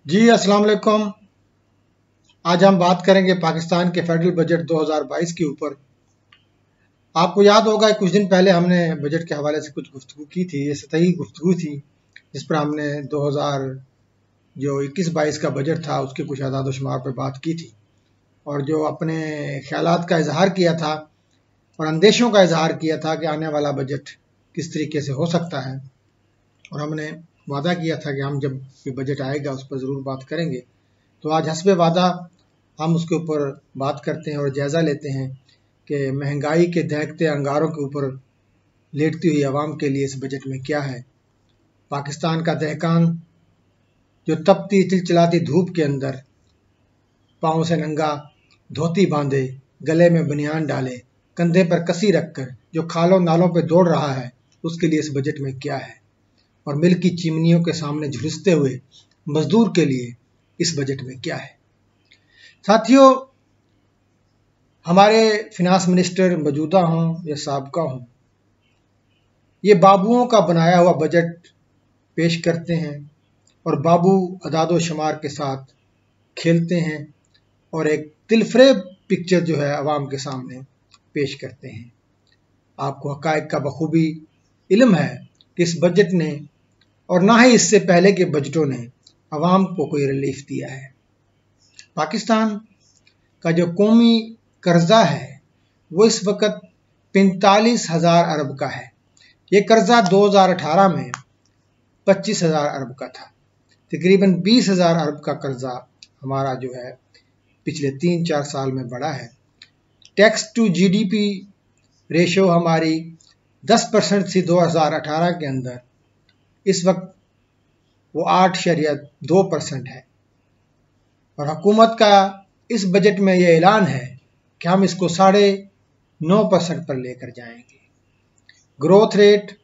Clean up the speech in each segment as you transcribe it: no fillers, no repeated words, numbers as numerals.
जी अस्सलाम वालेकुम। आज हम बात करेंगे पाकिस्तान के फेडरल बजट 2022 के ऊपर। आपको याद होगा कुछ दिन पहले हमने बजट के हवाले से कुछ गुफ्तगू की थी। ये सतही गुफ्तगू थी जिस पर हमने 2000 जो 21-22 का बजट था उसके कुछ अदाद शुमार पर बात की थी और जो अपने ख्यालात का इजहार किया था और अंदेशों का इजहार किया था कि आने वाला बजट किस तरीके से हो सकता है। और हमने वादा किया था कि हम जब ये बजट आएगा उस पर ज़रूर बात करेंगे। तो आज हस्बे वादा हम उसके ऊपर बात करते हैं और जायज़ा लेते हैं कि महंगाई के दहकते अंगारों के ऊपर लेटती हुई आवाम के लिए इस बजट में क्या है। पाकिस्तान का दहकान जो तपती चिलचिलाती धूप के अंदर पाँव से नंगा धोती बांधे, गले में बनियान डाले, कंधे पर कसी रखकर जो खालों नालों पर दौड़ रहा है, उसके लिए इस बजट में क्या है। और मिल की चिमनियों के सामने झुलसते हुए मजदूर के लिए इस बजट में क्या है। साथियों, हमारे फिनांस मिनिस्टर मौजूदा हों या साबका हों, ये बाबुओं का बनाया हुआ बजट पेश करते हैं और बाबू अदाद शुमार के साथ खेलते हैं और एक तिलफरेब पिक्चर जो है आवाम के सामने पेश करते हैं। आपको हकायक का बखूबी इल्म है कि इस बजट ने और ना ही इससे पहले के बजटों ने आवाम को कोई रिलीफ दिया है। पाकिस्तान का जो कौमी कर्जा है वो इस वक्त 45,000 अरब का है। ये कर्जा 2018 में 25,000 अरब का था। तकरीबन 20,000 अरब का कर्जा हमारा जो है पिछले 3-4 साल में बढ़ा है। टैक्स टू जीडीपी रेशो हमारी 10% थी 2018 के अंदर, इस वक्त वो 8.2% है। और हुकूमत का इस बजट में यह ऐलान है कि हम इसको 9.5% पर लेकर जाएंगे। ग्रोथ रेट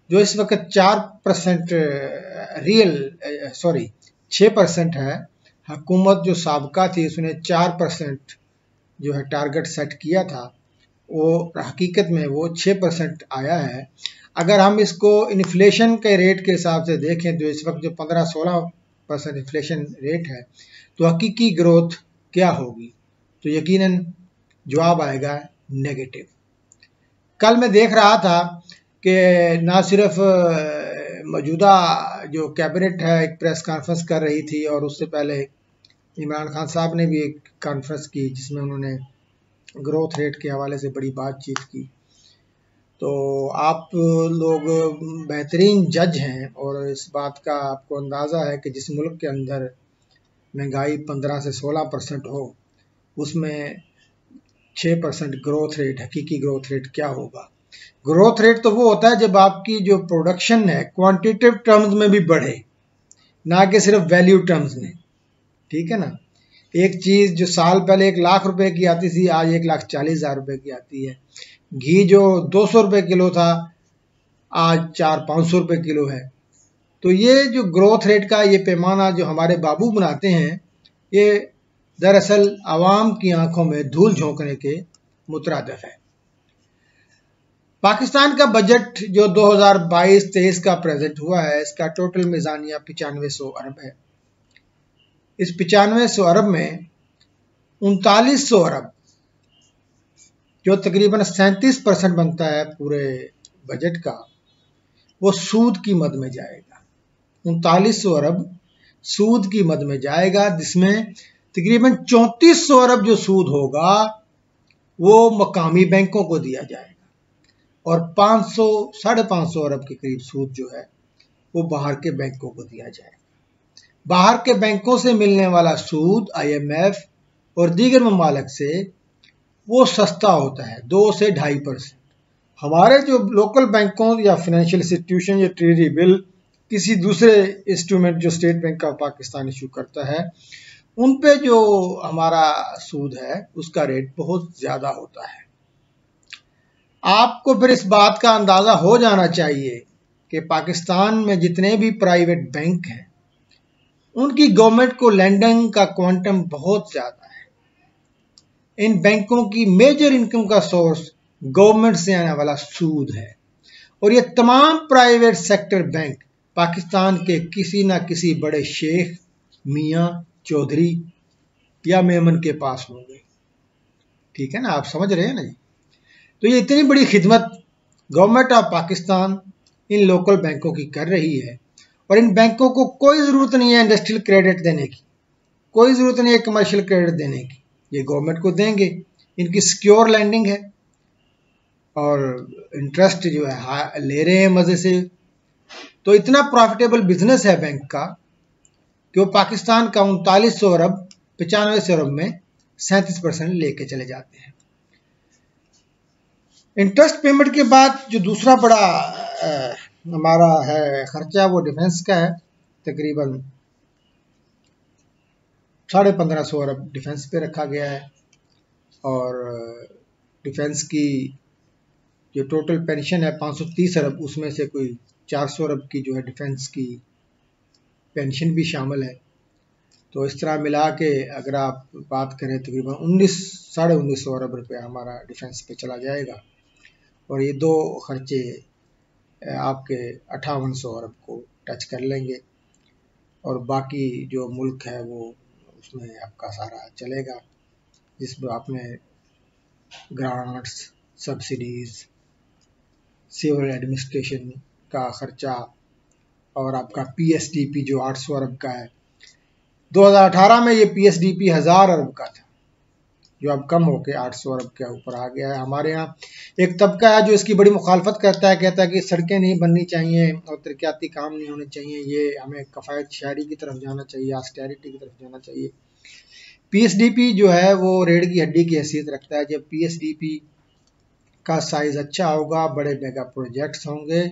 जो इस वक्त 6% है, हुकूमत जो साबका थी उसने 4% जो है टारगेट सेट किया था, वो हकीकत में वो 6% आया है। अगर हम इसको इन्फ्लेशन के रेट के हिसाब से देखें तो इस वक्त जो 15-16% इन्फ्लेशन रेट है, तो हकीकी ग्रोथ क्या होगी, तो यकीनन जवाब आएगा नेगेटिव। कल मैं देख रहा था कि ना सिर्फ मौजूदा जो कैबिनेट है एक प्रेस कॉन्फ्रेंस कर रही थी और उससे पहले इमरान खान साहब ने भी एक कॉन्फ्रेंस की जिसमें उन्होंने ग्रोथ रेट के हवाले से बड़ी बातचीत की। तो आप लोग बेहतरीन जज हैं और इस बात का आपको अंदाज़ा है कि जिस मुल्क के अंदर महंगाई 15 से 16% हो, उसमें 6% ग्रोथ रेट, हकीकी ग्रोथ रेट क्या होगा। ग्रोथ रेट तो वो होता है जब आपकी जो प्रोडक्शन है क्वांटिटेटिव टर्म्स में भी बढ़े, ना कि सिर्फ वैल्यू टर्म्स में। ठीक है ना। एक चीज़ जो साल पहले 1 लाख रुपए की आती थी आज 1,40,000 रुपए की आती है। घी जो 200 रुपए किलो था आज 400-500 रुपए किलो है। तो ये जो ग्रोथ रेट का ये पैमाना जो हमारे बाबू बनाते हैं, ये दरअसल आवाम की आंखों में धूल झोंकने के मुतरादिफ है। पाकिस्तान का बजट जो 2022-23 का प्रेजेंट हुआ है, इसका टोटल मीज़ानिया 9500 अरब है। इस 9500 अरब में 3900 अरब जो तकरीबन 37% बनता है पूरे बजट का, वो सूद की मद में जाएगा। 3900 अरब सूद की मद में जाएगा, जिसमें तकरीबन 3400 अरब जो सूद होगा वो मकामी बैंकों को दिया जाएगा और 500-550 अरब के करीब सूद जो है वो बाहर के बैंकों को दिया जाएगा। बाहर के बैंकों से मिलने वाला सूद IMF और दीगर ममालिक से वो सस्ता होता है, 2 से 2.5%। हमारे जो लोकल बैंकों या फाइनेंशियल इंस्टीट्यूशन या ट्रेजरी बिल किसी दूसरे इंस्ट्रूमेंट जो state bank of Pakistan issue करता है, उन पे जो हमारा सूद है उसका रेट बहुत ज़्यादा होता है। आपको फिर इस बात का अंदाज़ा हो जाना चाहिए कि पाकिस्तान में जितने भी प्राइवेट बैंक हैं उनकी गवर्नमेंट को लैंडिंग का क्वांटम बहुत ज़्यादा है। इन बैंकों की मेजर इनकम का सोर्स गवर्नमेंट से आने वाला सूद है और ये तमाम प्राइवेट सेक्टर बैंक पाकिस्तान के किसी ना किसी बड़े शेख मियाँ, चौधरी या मेमन के पास होंगे। ठीक है ना, आप समझ रहे हैं ना जी। तो ये इतनी बड़ी खिदमत government of Pakistan in local बैंकों की कर रही है, और इन बैंकों को कोई ज़रूरत नहीं है इंडस्ट्रियल क्रेडिट देने की, कोई ज़रूरत नहीं है कमर्शियल क्रेडिट देने की, ये गवर्नमेंट को देंगे। इनकी सिक्योर लैंडिंग है और इंटरेस्ट जो है ले रहे हैं मज़े से। तो इतना प्रॉफिटेबल बिजनेस है बैंक का कि वो पाकिस्तान का 3900 अरब 9500 अरब में 37% लेके चले जाते हैं। इंटरेस्ट पेमेंट के बाद जो दूसरा बड़ा हमारा है खर्चा, वो डिफेंस का है। तकरीबन 1550 अरब डिफेंस पे रखा गया है, और डिफेंस की जो टोटल पेंशन है 530 अरब, उसमें से कोई 400 अरब की जो है डिफेंस की पेंशन भी शामिल है। तो इस तरह मिला के अगर आप बात करें तकरीबन 19-19.5 अरब रुपया हमारा डिफेंस पे चला जाएगा, और ये दो खर्चे आपके 5800 अरब को टच कर लेंगे, और बाकी जो मुल्क है वो उसमें आपका सारा चलेगा, जिसमें आपने ग्रांट्स, सब्सिडीज, सिविल एडमिनिस्ट्रेशन का खर्चा, और आपका पीएसडीपी जो 800 अरब का है। 2018 में ये पीएसडीपी 1000 अरब का था, जो अब कम होके 800 अरब के ऊपर आ गया है। हमारे यहाँ एक तबका है जो इसकी बड़ी मुखालफत करता है, कहता है कि सड़कें नहीं बननी चाहिए और तरक्याती काम नहीं होने चाहिए, ये हमें कफ़ायत शहरी की तरफ जाना चाहिए, ऑस्टेरिटी की तरफ जाना चाहिए। पीएसडीपी जो है वो रीढ़ की हड्डी की हैसियत रखता है। जब पीएसडीपी का साइज अच्छा होगा, बड़े मेगा प्रोजेक्ट्स होंगे,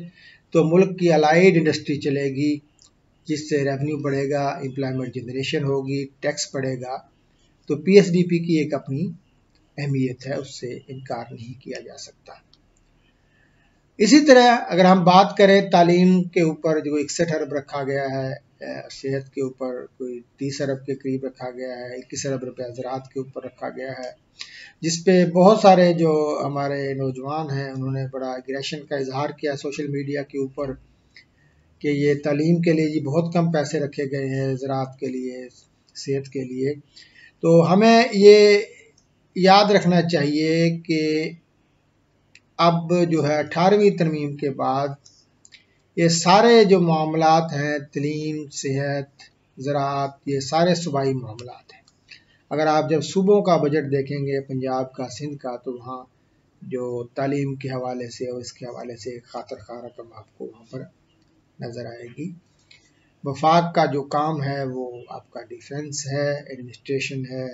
तो मुल्क की अलाइड इंडस्ट्री चलेगी, जिससे रेवेन्यू बढ़ेगा, एम्प्लॉयमेंट जनरेशन होगी, टैक्स बढ़ेगा। तो पीएसडीपी की एक अपनी अहमियत है, उससे इनकार नहीं किया जा सकता। इसी तरह अगर हम बात करें तालीम के ऊपर, जो 61 अरब रखा गया है, सेहत के ऊपर कोई 30 अरब के करीब रखा गया है, 21 अरब रुपया ज़राअत के ऊपर रखा गया है, जिसपे बहुत सारे जो हमारे नौजवान हैं उन्होंने बड़ा एग्रेशन का इजहार किया सोशल मीडिया के ऊपर कि ये तालीम के लिए जी बहुत कम पैसे रखे गए हैं, ज़राअत के लिए, सेहत के लिए। तो हमें ये याद रखना चाहिए कि अब जो है 18वीं तरमीम के बाद ये सारे जो मामलात हैं, तालीम, सेहत, ज़राअत, ये सारे सूबाई मामलात हैं। अगर आप जब सूबों का बजट देखेंगे, पंजाब का, सिंध का, तो वहाँ जो तालीम के हवाले से और इसके हवाले से खातर खा रकम आपको वहाँ पर नज़र आएगी। वफाक का जो काम है वो आपका डिफेंस है, एडमिनिस्ट्रेशन है,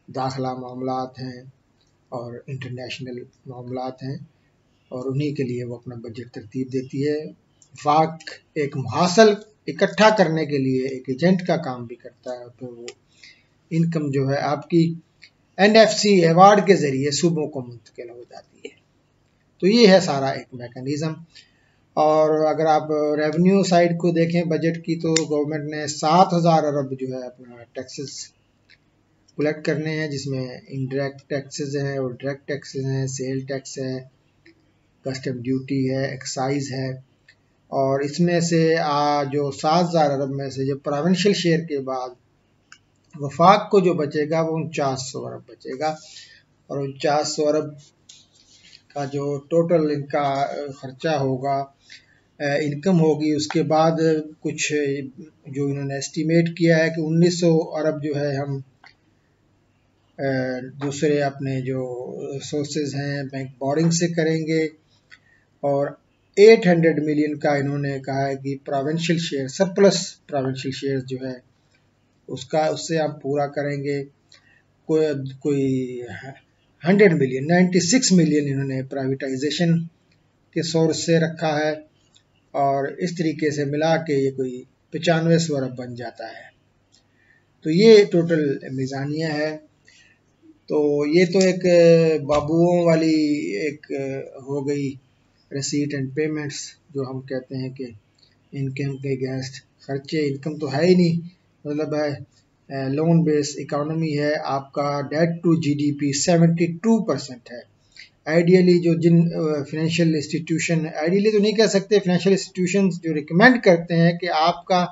दाखिला मामलात हैं और इंटरनेशनल मामलात हैं, और उन्हीं के लिए वो अपना बजट तरतीब देती है। वफाक एक मुहासल इकट्ठा करने के लिए एक एजेंट का काम भी करता है, तो वो इनकम जो है आपकी एनएफसी अवार्ड के ज़रिए सूबों को मुंतकिल हो जाती है। तो ये है सारा एक मैकेनिज़्म। और अगर आप रेवेन्यू साइड को देखें बजट की, तो गवर्नमेंट ने 7000 अरब जो है अपना टैक्सेस कलेक्ट करने हैं, जिसमें इनडायरेक्ट टैक्सेस हैं और डायरेक्ट टैक्सेस हैं, सेल टैक्स है, कस्टम ड्यूटी है, एक्साइज है। और इसमें से जो 7000 अरब में से जो प्रोविंशियल शेयर के बाद वफाक को जो बचेगा वो 4900 अरब बचेगा, और 4900 अरब का जो टोटल इनका खर्चा होगा, इनकम होगी, उसके बाद कुछ जो इन्होंने एस्टीमेट किया है कि 1900 अरब जो है हम दूसरे अपने जो सोर्सेज हैं बैंक बोरिंग से करेंगे, और 800 मिलियन का इन्होंने कहा है कि provincial share, surplus provincial share जो है उसका, उससे हम पूरा करेंगे। कोई 100 मिलियन, 96 मिलियन इन्होंने प्राइवेटाइजेशन के सोर्स से रखा है, और इस तरीके से मिला के ये कोई 9500 अरब बन जाता है। तो ये टोटल मीज़ानिया है। तो ये तो एक बाबुओं वाली एक हो गई रिसीट एंड पेमेंट्स, जो हम कहते हैं कि इनकम के गेस्ट खर्चे। इनकम तो है ही नहीं, मतलब है लोन बेस्ड इकोनॉमी है, आपका डेट टू जीडीपी 72% है। आइडियली जो जिन फाइनेंशियल इंस्टीट्यूशन, आइडियली तो नहीं कह सकते, फाइनेंशियल इंस्टीट्यूशन जो रिकमेंड करते हैं कि आपका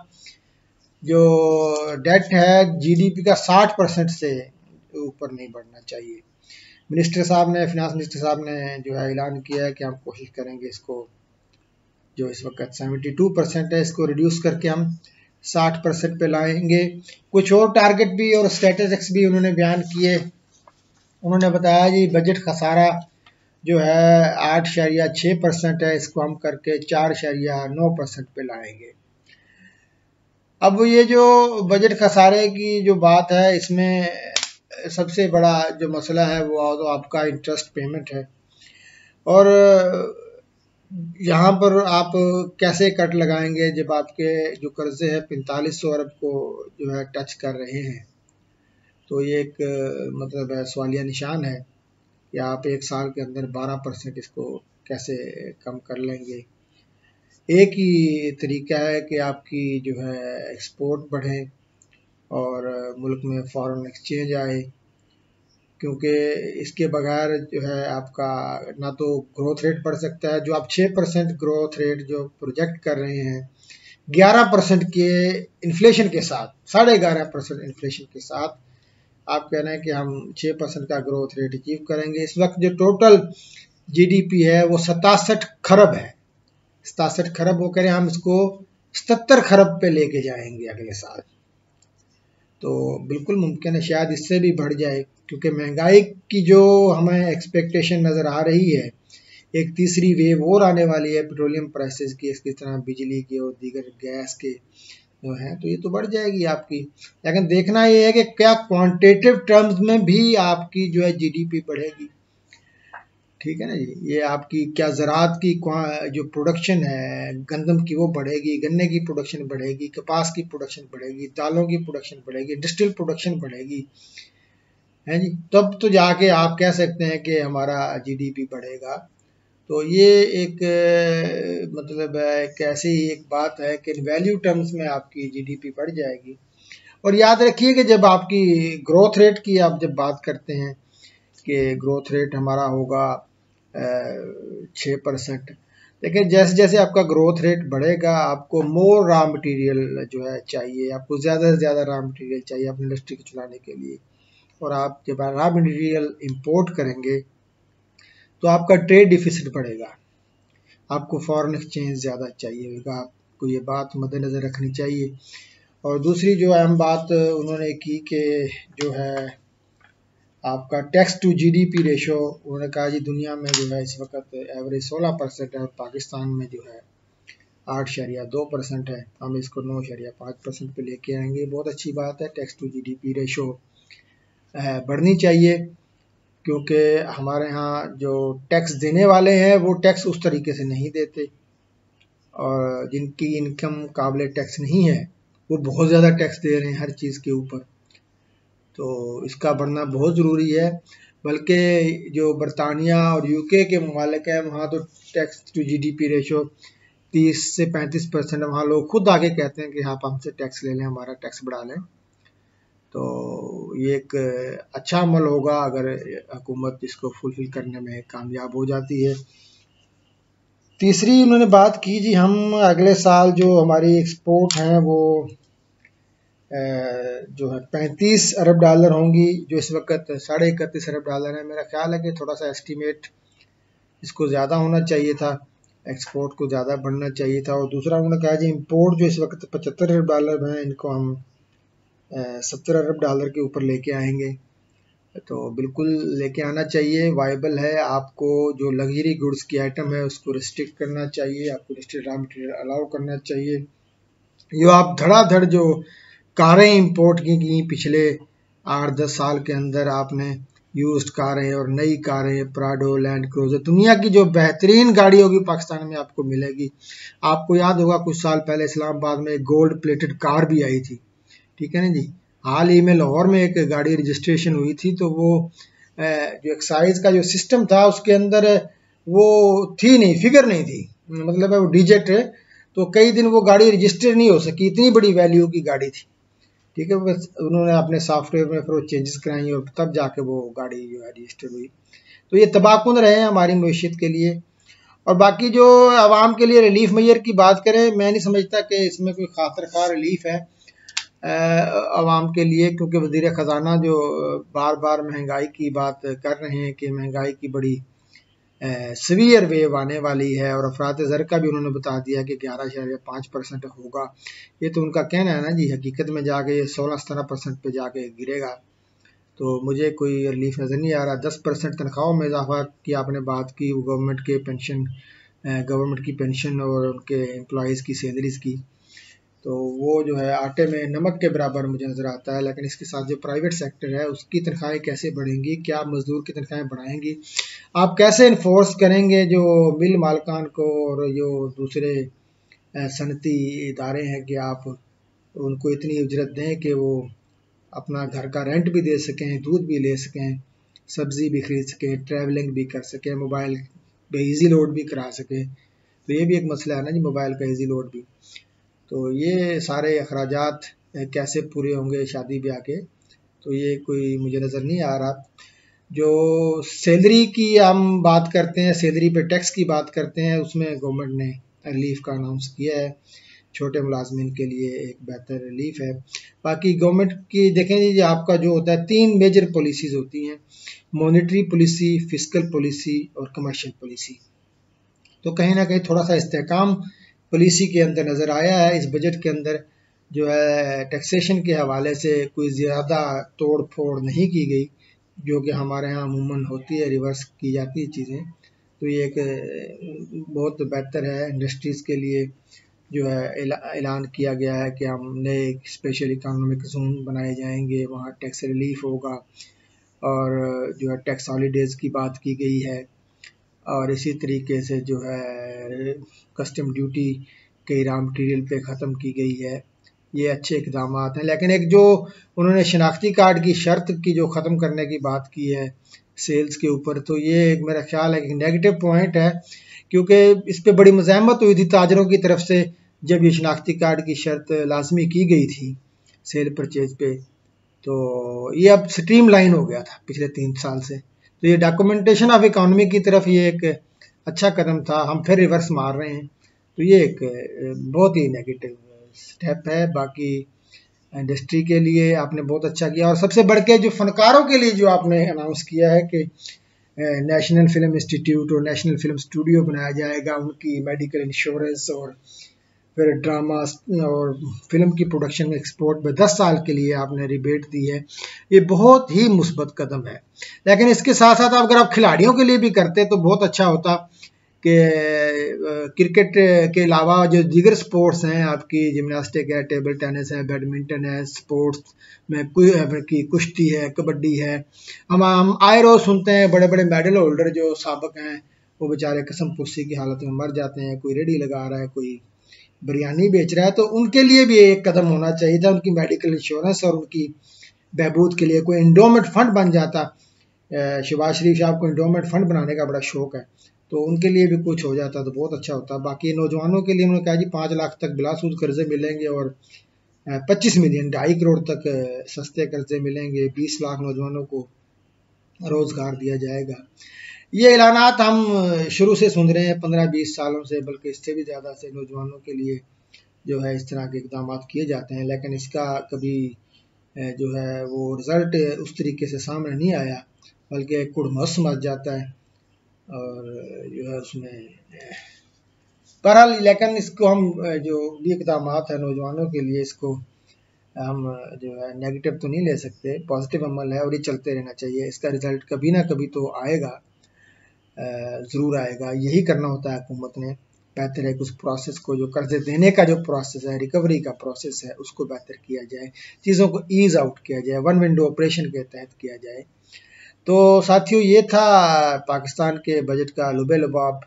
जो डेट है जीडीपी का 60% से ऊपर नहीं बढ़ना चाहिए। मिनिस्टर साहब ने, फिनांस मिनिस्टर साहब ने जो है ऐलान किया है कि हम कोशिश करेंगे इसको, जो इस वक्त 72% है, इसको रिड्यूस करके हम 60% पे लाएंगे। कुछ और टारगेट भी और स्टैटिस्टिक्स भी उन्होंने बयान किए। उन्होंने बताया जी बजट खसारा जो है 8.6% है, इसको हम करके 4.9% पे लाएंगे। अब ये जो बजट खसारे की जो बात है, इसमें सबसे बड़ा जो मसला है वो तो आपका इंटरेस्ट पेमेंट है। और यहाँ पर आप कैसे कट लगाएंगे जब आपके जो कर्जे हैं 4500 अरब को जो है टच कर रहे हैं। तो ये एक मतलब है सवालिया निशान है कि आप एक साल के अंदर 12% इसको कैसे कम कर लेंगे। एक ही तरीका है कि आपकी जो है एक्सपोर्ट बढ़े और मुल्क में फॉरेन एक्सचेंज आए, क्योंकि इसके बगैर जो है आपका ना तो ग्रोथ रेट बढ़ सकता है। जो आप 6% ग्रोथ रेट जो प्रोजेक्ट कर रहे हैं 11% के इन्फ्लेशन के साथ, 11.5% इन्फ्लेशन के साथ आप कह रहे हैं कि हम 6% का ग्रोथ रेट अचीव करेंगे। इस वक्त जो टोटल जीडीपी है वो 67 खरब है। 67 खरब वो कह रहे हैं हम इसको 77 खरब पे लेके जाएंगे अगले साल। तो बिल्कुल मुमकिन है शायद इससे भी बढ़ जाए, क्योंकि महंगाई की जो हमें एक्सपेक्टेशन नज़र आ रही है, एक तीसरी वेव और आने वाली है पेट्रोलियम प्राइसेस की, इसकी तरह बिजली की और दीगर गैस के जो है, तो ये तो बढ़ जाएगी आपकी। लेकिन देखना ये है कि क्या क्वांटिटेटिव टर्म्स में भी आपकी जो है जीडीपी बढ़ेगी। ठीक है ना जी, ये आपकी क्या ज़राअत की जो प्रोडक्शन है गंदम की वो बढ़ेगी, गन्ने की प्रोडक्शन बढ़ेगी, कपास की प्रोडक्शन बढ़ेगी, दालों की प्रोडक्शन बढ़ेगी, इंडस्ट्रियल प्रोडक्शन बढ़ेगी, है जी, तब तो जाके आप कह सकते हैं कि हमारा जीडीपी बढ़ेगा। तो ये एक मतलब एक ऐसी एक बात है कि वैल्यू टर्म्स में आपकी जीडीपी बढ़ जाएगी। और याद रखिए कि जब आपकी ग्रोथ रेट की आप जब बात करते हैं कि ग्रोथ रेट हमारा होगा 6%, लेकिन जैसे जैसे आपका ग्रोथ रेट बढ़ेगा आपको मोर रॉ मटेरियल जो है चाहिए, आपको ज़्यादा से ज़्यादा रॉ मटेरियल चाहिए अपनी इंडस्ट्री को चलाने के लिए। और आप जब रॉ मटेरियल इंपोर्ट करेंगे तो आपका ट्रेड डिफिसिट बढ़ेगा, आपको फॉरेन एक्सचेंज ज़्यादा चाहिए होगा, आपको ये बात मद्देनज़र रखनी चाहिए। और दूसरी जो अहम बात उन्होंने की कि जो है आपका टैक्स टू जीडीपी रेशो, उन्होंने कहा जी दुनिया में जो है इस वक्त एवरेज 16% है और पाकिस्तान में जो है 8.2% है, हम इसको 9.5% पे लेके आएंगे। बहुत अच्छी बात है, टैक्स टू जीडीपी रेशो बढ़नी चाहिए, क्योंकि हमारे यहाँ जो टैक्स देने वाले हैं वो टैक्स उस तरीके से नहीं देते, और जिनकी इनकम काबिल टैक्स नहीं है वो बहुत ज़्यादा टैक्स दे रहे हैं हर चीज़ के ऊपर। तो इसका बढ़ना बहुत ज़रूरी है। बल्कि जो बरतानिया और यूके के ममालिक हैं वहाँ तो टैक्स टू जीडीपी रेशो 30 से 35% है। वहाँ लोग खुद आके कहते हैं कि आप हमसे टैक्स ले लें, हमारा टैक्स बढ़ा लें। तो ये एक अच्छा अमल होगा अगर हुकूमत इसको फुलफिल करने में कामयाब हो जाती है। तीसरी उन्होंने बात की जी हम अगले साल जो हमारी एक्सपोर्ट हैं वो जो है 35 अरब डॉलर होंगी, जो इस वक्त 31.5 अरब डॉलर है। मेरा ख्याल है कि थोड़ा सा एस्टीमेट इसको ज़्यादा होना चाहिए था, एक्सपोर्ट को ज़्यादा बढ़ना चाहिए था। और दूसरा उन्होंने कहा जी इम्पोर्ट जो इस वक्त 75 अरब डॉलर हैं इनको हम 70 अरब डॉलर के ऊपर लेके आएंगे। तो बिल्कुल लेके आना चाहिए, वाइबल है। आपको जो लग्जरी गुड्स की आइटम है उसको रिस्ट्रिक्ट करना चाहिए, आपको रिस्ट्रिक्ट रॉ मटेरियल अलाउ करना चाहिए। जो आप धड़ाधड़ जो कारें इंपोर्ट की पिछले 8-10 साल के अंदर, आपने यूज्ड कारें और नई कारें, प्राडो, लैंड क्रूजर, दुनिया की जो बेहतरीन गाड़ी होगी पाकिस्तान में आपको मिलेगी। आपको याद होगा कुछ साल पहले इस्लामाबाद में एक गोल्ड प्लेटेड कार भी आई थी, ठीक है ना जी। हाल ही में लाहौर में एक गाड़ी रजिस्ट्रेशन हुई थी, तो वो जो एक्साइज का जो सिस्टम था उसके अंदर वो थी नहीं, फिगर नहीं थी, मतलब वो डिजिट है, तो कई दिन वो गाड़ी रजिस्टर नहीं हो सकी, इतनी बड़ी वैल्यू की गाड़ी थी, ठीक है। बस उन्होंने अपने सॉफ्टवेयर में फिर वो चेंजेस कराई और तब जाके वो गाड़ी जो है रजिस्टर हुई। तो ये तबाहकुन रहे हैं हमारी मैशियत के लिए। और बाकी जो आवाम के लिए रिलीफ मैयर की बात करें, मैं नहीं समझता कि इसमें कोई खातिर खा रिलीफ है। आवाम के लिए, क्योंकि वज़ीर ख़जाना जो बार बार महंगाई की बात कर रहे हैं कि महंगाई की बड़ी सीवियर वेव आने वाली है, और अफरात ज़र का भी उन्होंने बता दिया कि 11.5% होगा। ये तो उनका कहना है ना जी, हकीकत में जाके ये 16-17% पे जाके गिरेगा। तो मुझे कोई रिलीफ नज़र नहीं आ रहा। 10% तनख्वाहों में इजाफा की आपने बात की, गवर्नमेंट के पेंशन, गवर्नमेंट की पेंशन और उनके एम्प्लॉयज़ की सैलरीज़ की, तो वो जो है आटे में नमक के बराबर मुझे नज़र आता है। लेकिन इसके साथ जो प्राइवेट सेक्टर है उसकी तनख्वाहें कैसे बढ़ेंगी, क्या मजदूर की तनख्वाहें बढ़ाएंगी, आप कैसे इन्फोर्स करेंगे जो मिल मालकान को और जो दूसरे सनती इदारे हैं कि आप उनको इतनी उजरत दें कि वो अपना घर का रेंट भी दे सकें, दूध भी ले सकें, सब्ज़ी भी खरीद सकें, ट्रैवलिंग भी कर सकें, मोबाइल पे ईजी लोड भी करा सकें। तो ये भी एक मसला है ना जी, मोबाइल का ईजी लोड भी। तो ये सारे अखराजात कैसे पूरे होंगे शादी ब्याह के, तो ये कोई मुझे नज़र नहीं आ रहा। जो सैलरी की हम बात करते हैं, सैलरी पे टैक्स की बात करते हैं, उसमें गवर्नमेंट ने रिलीफ का अनाउंस किया है। छोटे मुलाजमिन के लिए एक बेहतर रिलीफ है। बाकी गवर्नमेंट की देखें जी, आपका जो होता है 3 मेजर पॉलिसीज़ होती हैं, मॉनेटरी पॉलिसी, फिस्कल पॉलिसी और कमर्शियल पॉलिसी। तो कहीं ना कहीं थोड़ा सा इस्तेहकाम पॉलिसी के अंदर नज़र आया है इस बजट के अंदर। जो है टैक्सेशन के हवाले से कोई ज़्यादा तोड़ फोड़ नहीं की गई, जो कि हमारे यहाँ अमूमन होती है, रिवर्स की जाती है चीज़ें। तो ये एक बहुत बेहतर है। इंडस्ट्रीज़ के लिए जो है ऐलान किया गया है कि हम नए स्पेशल इकोनॉमिक जोन बनाए जाएंगे, वहाँ टैक्स रिलीफ होगा, और जो है टैक्स हॉलीडेज़ की बात की गई है, और इसी तरीके से जो है कस्टम ड्यूटी कई रॉ मटीरियल पे ख़त्म की गई है। ये अच्छे इकदाम हैं। लेकिन एक जो उन्होंने शनाख्ती कार्ड की शर्त की जो ख़त्म करने की बात की है सेल्स के ऊपर, तो ये एक मेरा ख्याल है कि नेगेटिव पॉइंट है, क्योंकि इस पर बड़ी मज़ाहमत हुई थी ताजरों की तरफ से जब ये शनाख्ती कार्ड की शर्त लाजमी की गई थी सेल परचेज पे। तो ये अब स्ट्रीम लाइन हो गया था पिछले 3 साल से। तो ये डॉक्यूमेंटेशन ऑफ इकोनॉमी की तरफ ये एक अच्छा कदम था, हम फिर रिवर्स मार रहे हैं। तो ये एक बहुत ही नेगेटिव स्टेप है। बाकी इंडस्ट्री के लिए आपने बहुत अच्छा किया, और सबसे बढ़ के जो फनकारों के लिए जो आपने अनाउंस किया है कि नेशनल फिल्म इंस्टीट्यूट और नेशनल फिल्म स्टूडियो बनाया जाएगा, उनकी मेडिकल इंश्योरेंस और फिर ड्रामा और फिल्म की प्रोडक्शन में एक्सपोर्ट में 10 साल के लिए आपने रिबेट दी है, ये बहुत ही मुस्बत कदम है। लेकिन इसके साथ साथ अगर आप खिलाड़ियों के लिए भी करते तो बहुत अच्छा होता कि क्रिकेट के अलावा जो दीगर स्पोर्ट्स हैं, आपकी जिम्नास्टिक है, टेबल टेनिस है, बैडमिंटन है, स्पोर्ट्स में की कुश्ती है, कबड्डी है, हम आए रोज सुनते हैं बड़े बड़े मेडल होल्डर जो साबिक हैं वो बेचारे कसम पुर्सी की हालत में मर जाते हैं। कोई रेडी लगा रहा है, कोई बिरयानी बेच रहा है, तो उनके लिए भी एक कदम होना चाहिए था, उनकी मेडिकल इंश्योरेंस और उनकी बहबूद के लिए कोई इंडोमेंट फंड बन जाता। शहबाज शरीफ साहब को इंडोमेंट फंड बनाने का बड़ा शौक है, तो उनके लिए भी कुछ हो जाता तो बहुत अच्छा होता। बाकी नौजवानों के लिए उन्होंने कहा जी 5 लाख तक बिलासूद कर्जे मिलेंगे और 25 मिलियन 2.5 करोड़ तक सस्ते कर्जे मिलेंगे, 20 लाख नौजवानों को रोजगार दिया जाएगा। ये ऐलानात हम शुरू से सुन रहे हैं 15-20 सालों से, बल्कि इससे भी ज़्यादा से नौजवानों के लिए जो है इस तरह के इकदाम किए जाते हैं, लेकिन इसका कभी जो है वो रिज़ल्ट उस तरीके से सामने नहीं आया, बल्कि कुड़मस मच जाता है और जो है उसमें बहरहाल। लेकिन इसको हम जो भी इकदाम है नौजवानों के लिए, इसको हम जो है नेगेटिव तो नहीं ले सकते, पॉजिटिव अमल है और ये चलते रहना चाहिए। इसका रिज़ल्ट कभी ना कभी तो आएगा, ज़रूर आएगा। यही करना होता है हुकूमत ने। बेहतर है कि उस प्रोसेस को, जो कर्जे देने का जो प्रोसेस है, रिकवरी का प्रोसेस है, उसको बेहतर किया जाए, चीज़ों को ईज़ आउट किया जाए, वन विंडो ऑपरेशन के तहत किया जाए। तो साथियों, ये था पाकिस्तान के बजट का लुबे लुबाब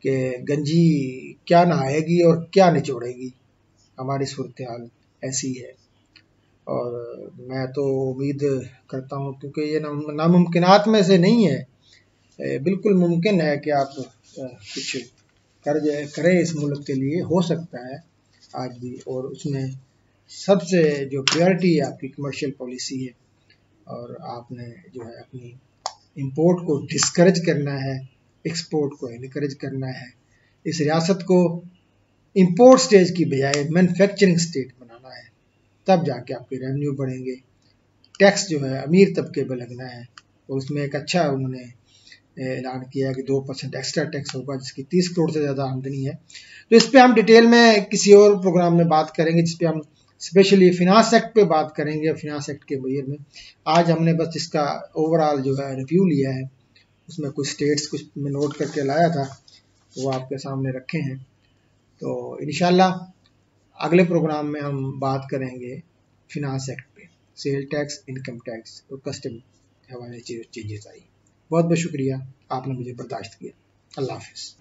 कि गंजी क्या नहाएगी और क्या निचोड़ेगी। हमारी सूरत हाल ऐसी है, और मैं तो उम्मीद करता हूँ, क्योंकि ये नामुमकिनात में से नहीं है, बिल्कुल मुमकिन है कि आप कुछ करें इस मुल्क के लिए, हो सकता है आज भी। और उसमें सबसे जो प्रायोरिटी है आपकी कमर्शियल पॉलिसी है, और आपने जो है अपनी इंपोर्ट को डिस्करेज करना है, एक्सपोर्ट को इनकरेज करना है, इस रियासत को इंपोर्ट स्टेज की बजाय मैन्युफैक्चरिंग स्टेट बनाना है। तब जाके आपके रेवेन्यू बढ़ेंगे। टैक्स जो है अमीर तबके पर लगना है, और उसमें एक अच्छा उन्होंने ऐलान किया है कि 2% एक्स्ट्रा टैक्स होगा जिसकी 30 करोड़ से ज़्यादा आमदनी है। तो इस पर हम डिटेल में किसी और प्रोग्राम में बात करेंगे, जिस पे हम स्पेशली फिनांस एक्ट पे बात करेंगे, फिनांस एक्ट के बहिर में। आज हमने बस इसका ओवरऑल जो है रिव्यू लिया है, उसमें कुछ स्टेट्स कुछ में नोट करके लाया था, वो आपके सामने रखे हैं। तो इंशाल्लाह अगले प्रोग्राम में हम बात करेंगे फिनांस एक्ट पे, सेल टैक्स, इनकम टैक्स और कस्टम हवाले चेंजेस आई। बहुत बहुत शुक्रिया, आपने मुझे बर्दाश्त किया। अल्लाह हाफिज़।